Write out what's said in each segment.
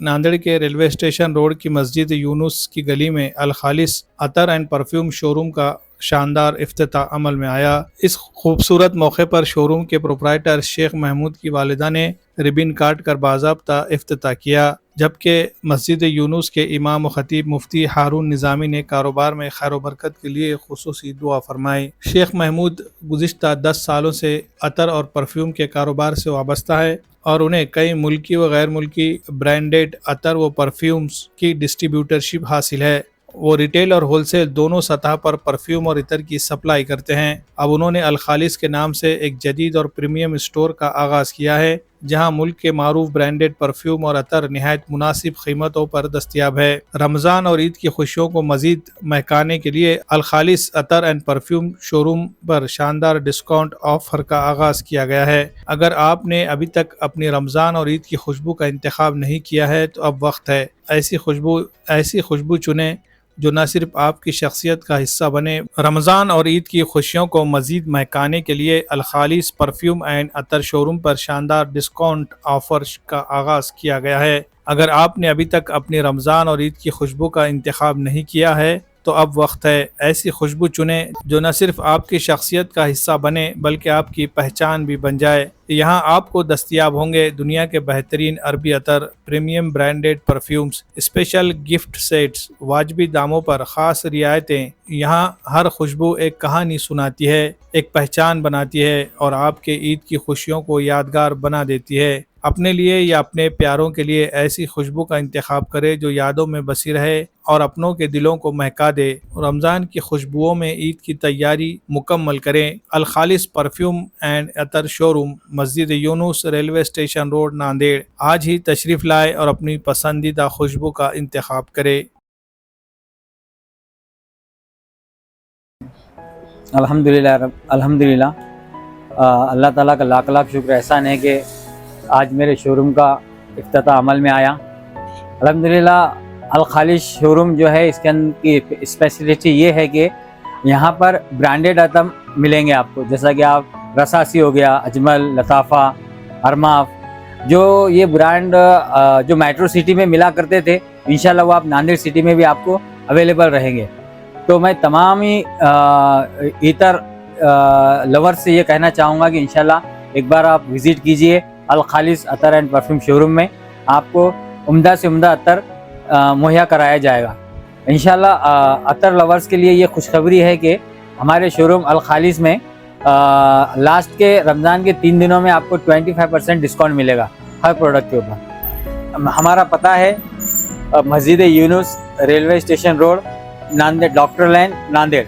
नांदेड़ के railway station road की मस्जिद यूनुस की गली में अल खालिस अतर एंड परफ्यूम शोरूम का शानदार इफ्तिताह अमल में आया। इस खूबसूरत मौके पर शोरूम के प्रोप्राइटर शेख महमूद की वालिदा ने रिबिन काट कर बाज़ाब्ता इफ्तिताह किया, जबकि मस्जिद यूनुस के इमाम व खतीब मुफ्ती हारून निज़ामी ने कारोबार में खैर बरकत के लिए खुसूसी दुआ फरमाई। शेख महमूद गुज़िश्ता 10 सालों से अतर और परफ्यूम के कारोबार से वाबस्ता है और उन्हें कई मुल्की व गैर मुल्की ब्रांडेड अतर व परफ्यूम्स की डिस्ट्रीब्यूटरशिप हासिल है। वो रिटेल और होलसेल दोनों सतह पर परफ्यूम और इतर की सप्लाई करते हैं। अब उन्होंने अल खालिस के नाम से एक जदीद और प्रीमियम स्टोर का आगाज़ किया है, जहां मुल्क के मारूफ ब्रांडेड परफ्यूम और अतर निहायत मुनासिब कीमतों पर दस्तियाब है। रमज़ान और ईद की खुशियों को मज़ीद महकाने के लिए अल खालिस अतर एंड परफ्यूम शोरूम पर शानदार डिस्काउंट ऑफर का आगाज़ किया गया है। अगर आपने अभी तक अपनी रमज़ान और ईद की खुशबू का इंतखाब नहीं किया है तो अब वक्त है। ऐसी खुशबू चुनें जो न सिर्फ आपकी शख्सियत का हिस्सा बने। रमज़ान और ईद की खुशियों को मज़ीद महकाने के लिए अल खालिस परफ्यूम एंड अतर शोरूम पर शानदार डिस्काउंट ऑफर का आगाज़ किया गया है। अगर आपने अभी तक अपनी रमज़ान और ईद की खुशबू का इंतखाब नहीं किया है तो अब वक्त है। ऐसी खुशबू चुनें जो न सिर्फ आपकी शख्सियत का हिस्सा बने बल्कि आपकी पहचान भी बन जाए। यहाँ आपको दस्तयाब होंगे दुनिया के बेहतरीन अरबी अतर, premium branded perfumes, special gift sets, वाजबी दामों पर ख़ास रियायतें। यहाँ हर खुशबू एक कहानी सुनाती है, एक पहचान बनाती है और आपके ईद की खुशियों को यादगार बना देती है। अपने लिए या अपने प्यारों के लिए ऐसी खुशबू का इंतखाब करें जो यादों में बसी रहे और अपनों के दिलों को महका दे। रमज़ान की खुशबुओं में ईद की तैयारी मुकम्मल करें। अल खालिस परफ्यूम एंड अतर शोरूम, मस्जिद Yunus, railway station road, Nanded. आज ही तशरीफ़ लाए और अपनी पसंदीदा खुशबू का इंतखाब करें। अल्हम्दुलिल्लाह अल्लाह ताला का लाख लाख शुक्र एहसान है कि आज मेरे शोरूम का इफ्तिताह अमल में आया। अल्हम्दुलिल्लाह अल खालिस शोरूम जो है इसके अंदर की स्पेशलिटी ये है कि यहाँ पर ब्रांडेड आइटम मिलेंगे आपको, जैसा कि आप रसासी हो गया, अजमल, लताफ़ा, अरमाफ, जो ये ब्रांड जो मेट्रो सिटी में मिला करते थे, इंशाल्लाह वो आप नांदेड़ सिटी में भी आपको अवेलेबल रहेंगे। तो मैं तमाम ही इतर लवर से ये कहना चाहूँगा कि इंशाल्लाह एक बार आप विज़िट कीजिए अल खालिस अतर एंड परफ्यूम शोरूम में। आपको उम्दा से उम्दा अतर मुहैया कराया जाएगा इंशाल्लाह। अतर लवर्स के लिए ये खुशखबरी है कि हमारे शोरूम अल खालिस में लास्ट के रमज़ान के 3 दिनों में आपको 25% डिस्काउंट मिलेगा हर प्रोडक्ट के ऊपर। हमारा पता है मस्जिद Yunus, railway station road, Nanded, doctor lane, Nanded.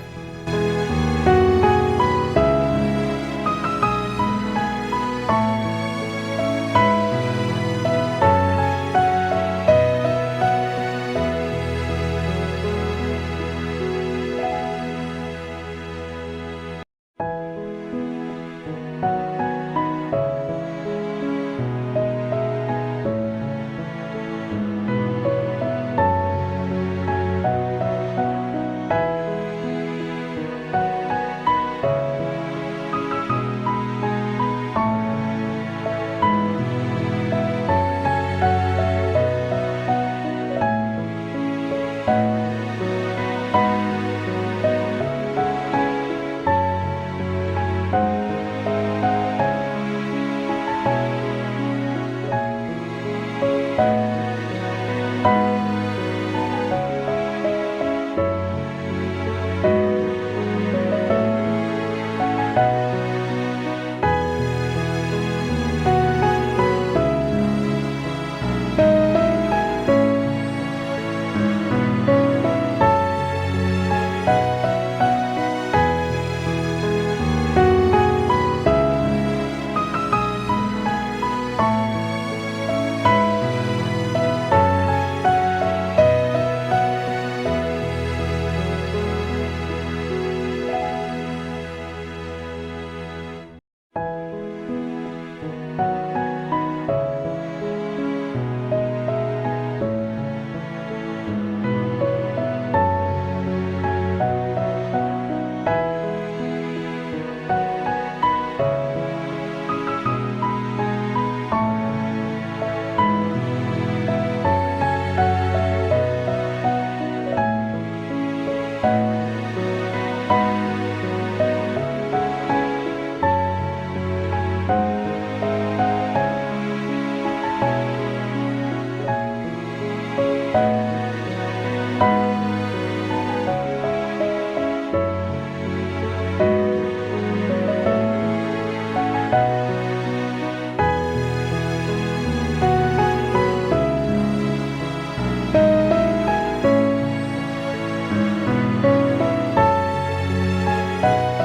ہے.